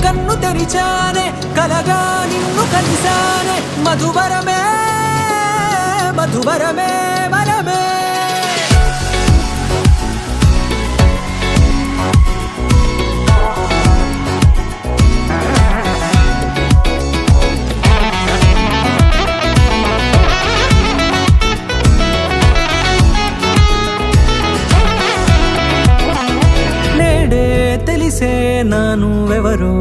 కన్ను తెరిచానే కలగా నిన్ను కలిసానే మధువరమే మధువరమే వరమే తెలిసే నానువెవరో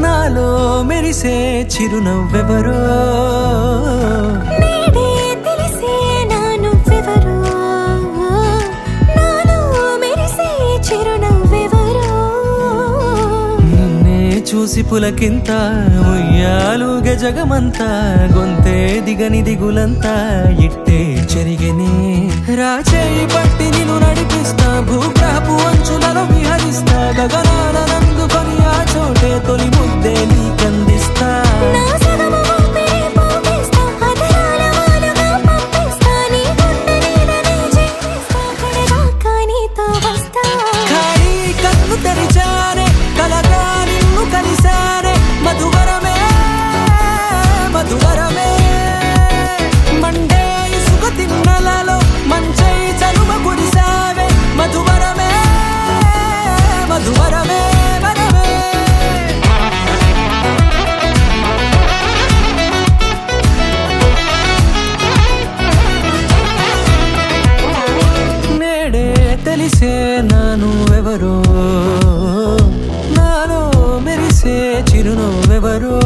నాలో మెరిసే చిరునవ్వెవరో నేడే తెలిసే నానువెవరో నాలో మెరిసే చిరునవ్వెవరో నిన్నే చూసి పులకింత ఉయ్యాలుగ జగమంతా గొంతే దిగని దిగులంతా ఇట్టే చెరిగనే రాచేయి పట్టి నిన్ను నడిపిస్తా భూగ్రహపు అంచులలో విహరిస్తా గగనాల నందుకొని ఆ చోటే తొలి ముద్దే నీకందిస్తా నా సగము ఊపిరి పోగేస్తా అదరాల వాలుగా పంపిస్తా నీ గుండె నీడనే చేరిస్తా కడదాకా నీతో వస్తా ఖాళీ కన్ను తెరిచానే కలగా నిన్ను కలిసానే మధువరమే మధువరమే మండే ఇసుక తిన్నలలో మంచై చలువ కురిసావే మధువరమే మధువరమే వరమే నేడే తెలిసే నానువెవరో నాలో మెరిసే చిరునవ్వెవరో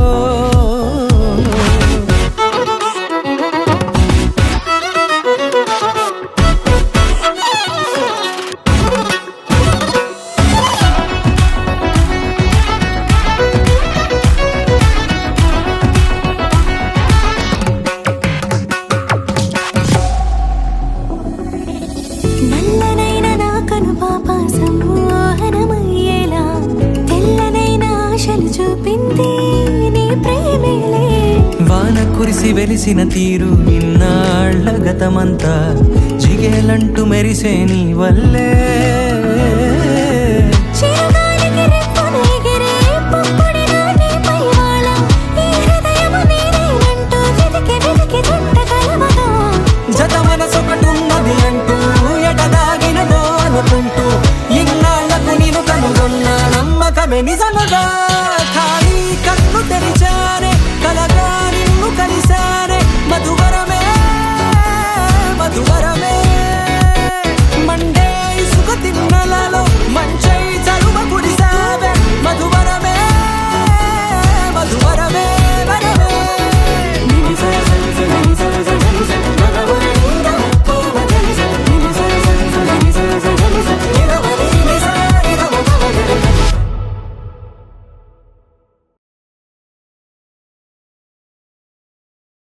నల్లనైన నా కనుపాప సమ్మోహనమయ్యేలా తెల్లనైన ఆశలు చూపింది నీ ప్రేమేలే వాన కురిసి వెలిసిన తీరు ఇన్నాళ్ల గతమంతా జిగేలంటూ మెరిసే నీ వల్లే